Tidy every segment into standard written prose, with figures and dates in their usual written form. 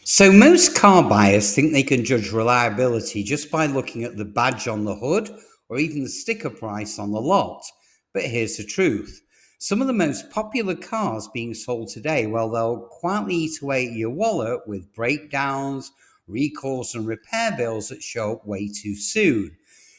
So, most car buyers think they can judge reliability just by looking at the badge on the hood or even the sticker price on the lot. But here's the truth: some of the most popular cars being sold today, well, they'll quietly eat away at your wallet with breakdowns, recalls, and repair bills that show up way too soon.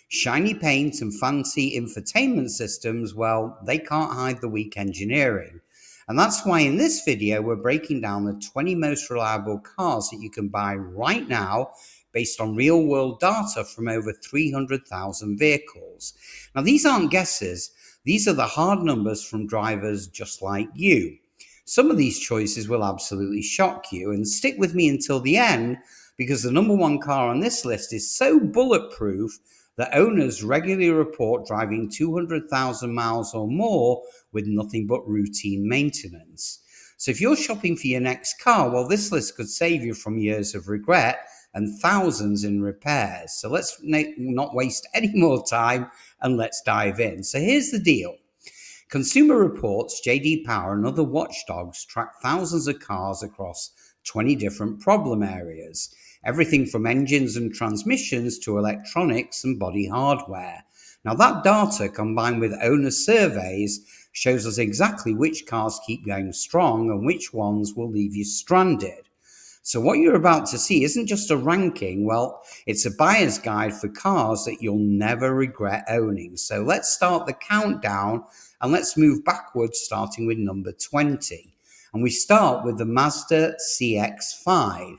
Shiny paint and fancy infotainment systems, well, they can't hide the weak engineering. And that's why in this video, we're breaking down the 20 most reliable cars that you can buy right now based on real world data from over 300,000 vehicles. Now, these aren't guesses, these are the hard numbers from drivers just like you. Some of these choices will absolutely shock you, and stick with me until the end because the number one car on this list is so bulletproof that owners regularly report driving 200,000 miles or more with nothing but routine maintenance. So if you're shopping for your next car, well, this list could save you from years of regret and thousands in repairs. So let's not waste any more time and let's dive in. So here's the deal. Consumer Reports, JD Power, and other watchdogs track thousands of cars across 20 different problem areas, everything from engines and transmissions to electronics and body hardware. Now, that data combined with owner surveys shows us exactly which cars keep going strong and which ones will leave you stranded. So, what you're about to see isn't just a ranking, well, it's a buyer's guide for cars that you'll never regret owning. So, let's start the countdown and let's move backwards, starting with number 20. And we start with the Mazda CX-5.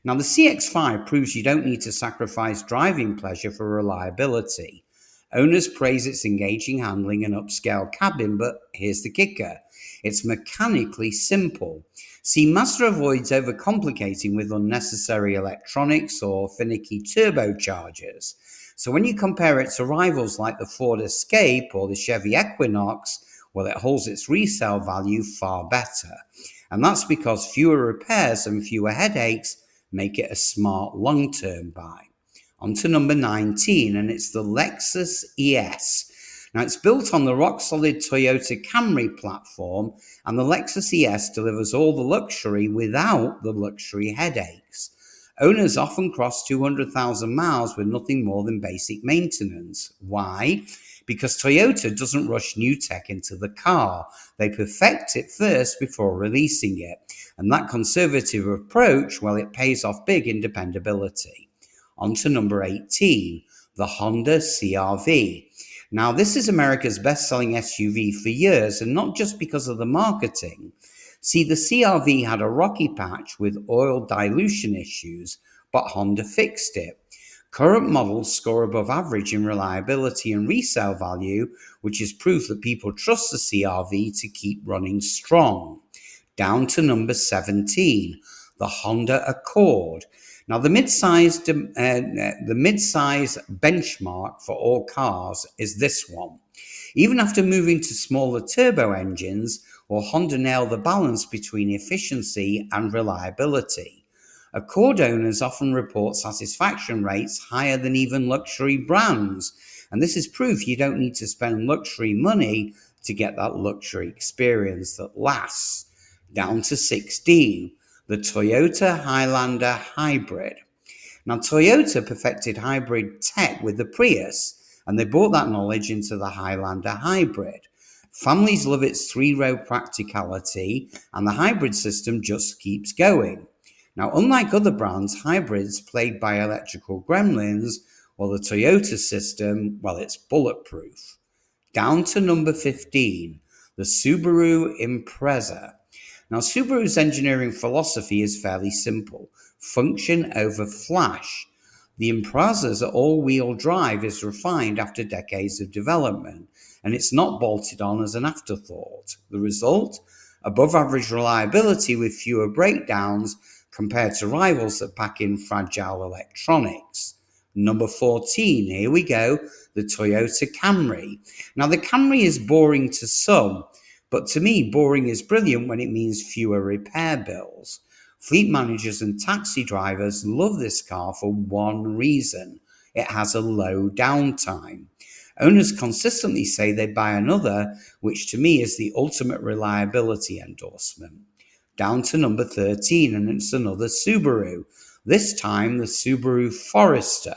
Now, the CX-5 proves you don't need to sacrifice driving pleasure for reliability. Owners praise its engaging handling and upscale cabin, but here's the kicker: it's mechanically simple. See, Mazda avoids overcomplicating with unnecessary electronics or finicky turbochargers. So when you compare it to rivals like the Ford Escape or the Chevy Equinox, well, it holds its resale value far better. And that's because fewer repairs and fewer headaches make it a smart long-term buy. On to number 19, and it's the Lexus ES. Now, it's built on the rock-solid Toyota Camry platform, and the Lexus ES delivers all the luxury without the luxury headaches. Owners often cross 200,000 miles with nothing more than basic maintenance. Why? Because Toyota doesn't rush new tech into the car. They perfect it first before releasing it. And that conservative approach, well, it pays off big in dependability. On to number 18, the Honda CR-V. Now, this is America's best-selling SUV for years, and not just because of the marketing. See, the CR-V had a rocky patch with oil dilution issues, but Honda fixed it. Current models score above average in reliability and resale value, which is proof that people trust the CR-V to keep running strong. Down to number 17, the Honda Accord. Now, the mid-size benchmark for all cars is this one. Even after moving to smaller turbo engines, well, Honda nailed the balance between efficiency and reliability. Accord owners often report satisfaction rates higher than even luxury brands, and this is proof you don't need to spend luxury money to get that luxury experience that lasts. Down to 16, the Toyota Highlander Hybrid. Now, Toyota perfected hybrid tech with the Prius, and they brought that knowledge into the Highlander Hybrid. Families love its three-row practicality, and the hybrid system just keeps going. Now, unlike other brands, hybrids plagued by electrical gremlins, well, the Toyota system, well, it's bulletproof. Down to number 15, the Subaru Impreza. Now, Subaru's engineering philosophy is fairly simple: function over flash. The Impreza's all-wheel drive is refined after decades of development, and it's not bolted on as an afterthought. The result? Above average reliability with fewer breakdowns compared to rivals that pack in fragile electronics. Number 14, here we go, the Toyota Camry. Now, the Camry is boring to some, but to me, boring is brilliant when it means fewer repair bills. Fleet managers and taxi drivers love this car for one reason: it has a low downtime. Owners consistently say they buy another, which to me is the ultimate reliability endorsement. Down to number 13, and it's another Subaru. This time the Subaru Forester.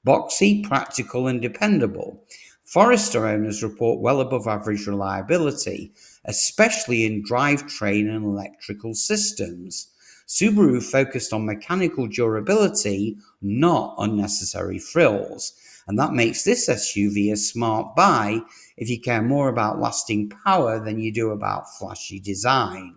Boxy, practical and dependable. Forester owners report well above average reliability, especially in drivetrain and electrical systems. Subaru focused on mechanical durability, not unnecessary frills, and that makes this SUV a smart buy if you care more about lasting power than you do about flashy design.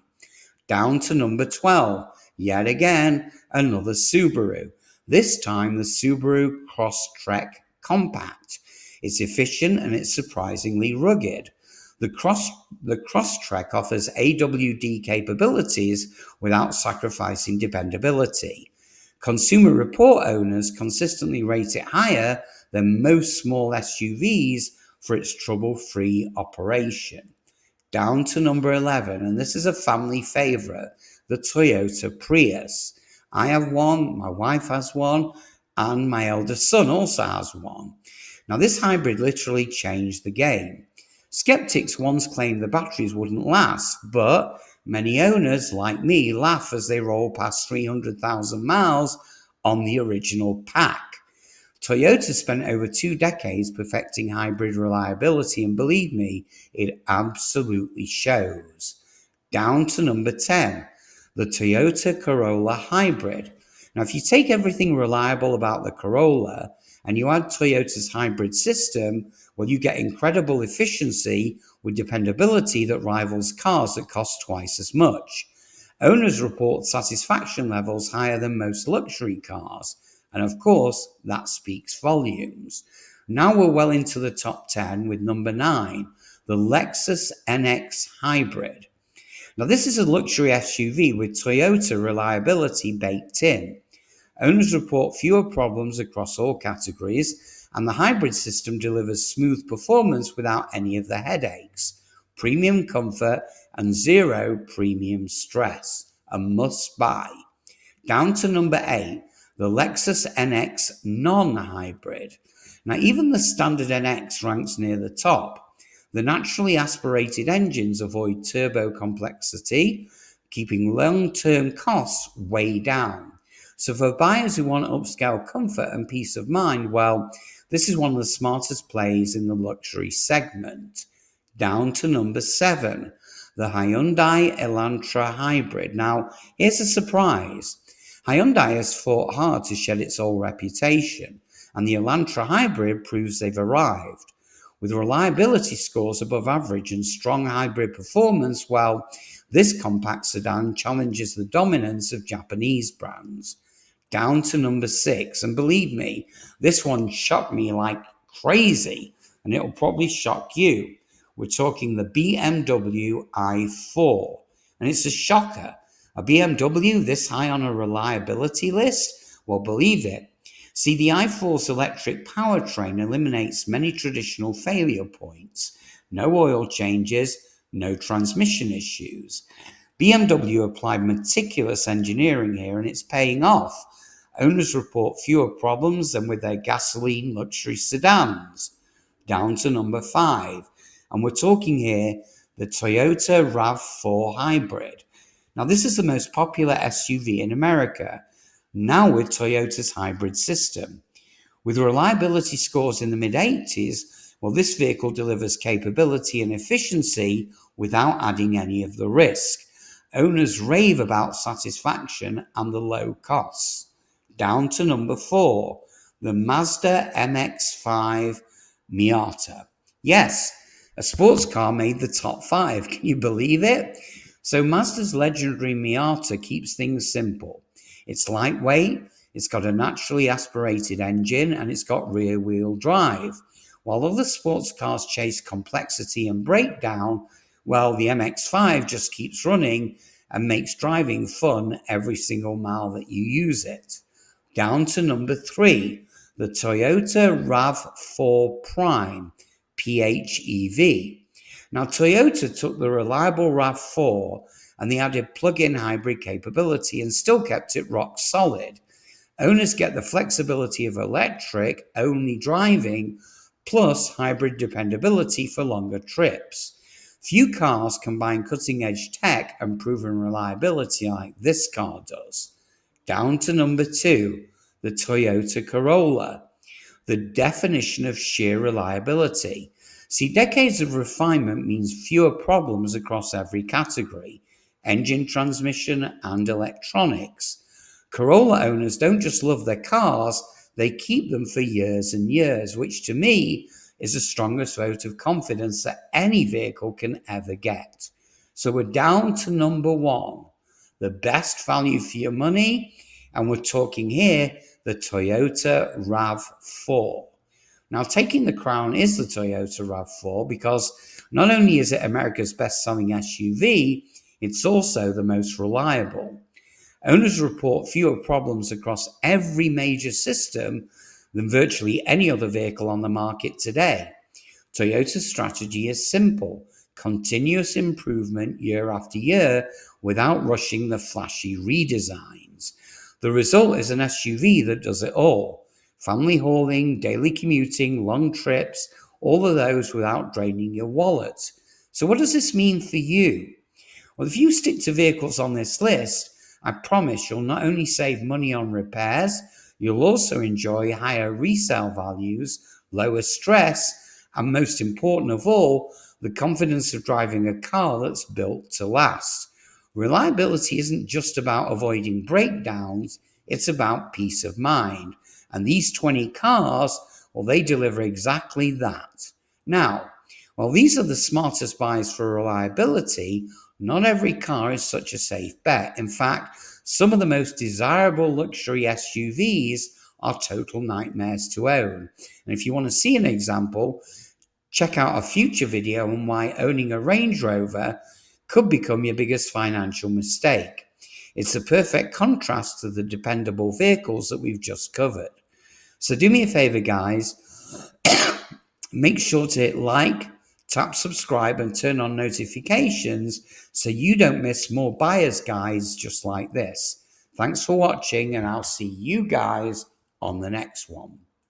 Down to number 12, yet again, another Subaru. This time the Subaru Crosstrek Compact. It's efficient and it's surprisingly rugged. The Crosstrek offers AWD capabilities without sacrificing dependability. Consumer Report owners consistently rate it higher than most small SUVs for its trouble-free operation. Down to number 11, and this is a family favorite, the Toyota Prius. I have one, my wife has one, and my eldest son also has one. Now, this hybrid literally changed the game. Skeptics once claimed the batteries wouldn't last, but many owners, like me, laugh as they roll past 300,000 miles on the original pack. Toyota spent over 2 decades perfecting hybrid reliability, and believe me, it absolutely shows. Down to number 10, the Toyota Corolla Hybrid. Now, if you take everything reliable about the Corolla and you add Toyota's hybrid system, well, you get incredible efficiency with dependability that rivals cars that cost twice as much. Owners report satisfaction levels higher than most luxury cars. And of course, that speaks volumes. Now we're well into the top 10 with number 9, the Lexus NX Hybrid. Now, this is a luxury SUV with Toyota reliability baked in. Owners report fewer problems across all categories, and the hybrid system delivers smooth performance without any of the headaches, premium comfort, and zero premium stress. A must buy. Down to number 8, the Lexus NX non-hybrid. Now, even the standard NX ranks near the top. The naturally aspirated engines avoid turbo complexity, keeping long-term costs way down. So for buyers who want upscale comfort and peace of mind, well, this is one of the smartest plays in the luxury segment. Down to number 7, the Hyundai Elantra Hybrid. Now, here's a surprise. Hyundai has fought hard to shed its old reputation, and the Elantra Hybrid proves they've arrived. With reliability scores above average and strong hybrid performance, well, this compact sedan challenges the dominance of Japanese brands. Down to number 6, and believe me, this one shocked me like crazy, and it'll probably shock you. We're talking the BMW i4, and it's a shocker. A BMW this high on a reliability list? Well, believe it. See, the i4's electric powertrain eliminates many traditional failure points. No oil changes, no transmission issues. BMW applied meticulous engineering here, and it's paying off. Owners report fewer problems than with their gasoline luxury sedans. Down to number 5, and we're talking here the Toyota RAV4 Hybrid. Now, this is the most popular SUV in America, now with Toyota's hybrid system. With reliability scores in the mid-80s, well, this vehicle delivers capability and efficiency without adding any of the risk. Owners rave about satisfaction and the low costs. Down to number 4, the Mazda MX-5 Miata. Yes, a sports car made the top 5. Can you believe it? So Mazda's legendary Miata keeps things simple. It's lightweight, it's got a naturally aspirated engine, and it's got rear-wheel drive. While other sports cars chase complexity and breakdown, well, the MX-5 just keeps running and makes driving fun every single mile that you use it. Down to number 3, the Toyota RAV4 Prime PHEV. Now, Toyota took the reliable RAV4 and they added plug-in hybrid capability and still kept it rock solid. Owners get the flexibility of electric-only driving plus hybrid dependability for longer trips. Few cars combine cutting-edge tech and proven reliability like this car does. Down to number 2, the Toyota Corolla, the definition of sheer reliability. See, decades of refinement means fewer problems across every category: engine, transmission, and electronics. Corolla owners don't just love their cars, they keep them for years and years, which to me is the strongest vote of confidence that any vehicle can ever get. So we're down to number 1, the best value for your money, and we're talking here the Toyota RAV4. Now, taking the crown is the Toyota RAV4 because not only is it America's best-selling SUV, it's also the most reliable. Owners report fewer problems across every major system than virtually any other vehicle on the market today. Toyota's strategy is simple: continuous improvement year after year without rushing the flashy redesigns. The result is an SUV that does it all: family hauling, daily commuting, long trips, all of those without draining your wallet. So what does this mean for you? Well, if you stick to vehicles on this list, I promise you'll not only save money on repairs, you'll also enjoy higher resale values, lower stress, and most important of all, the confidence of driving a car that's built to last. Reliability isn't just about avoiding breakdowns, it's about peace of mind. And these 20 cars, well, they deliver exactly that. Now, while these are the smartest buys for reliability, not every car is such a safe bet. In fact, some of the most desirable luxury SUVs are total nightmares to own. And if you want to see an example, check out a future video on why owning a Range Rover could become your biggest financial mistake. It's a perfect contrast to the dependable vehicles that we've just covered. So do me a favor, guys. Make sure to hit like, tap subscribe, and turn on notifications so you don't miss more buyer's guides just like this. Thanks for watching, and I'll see you guys on the next one.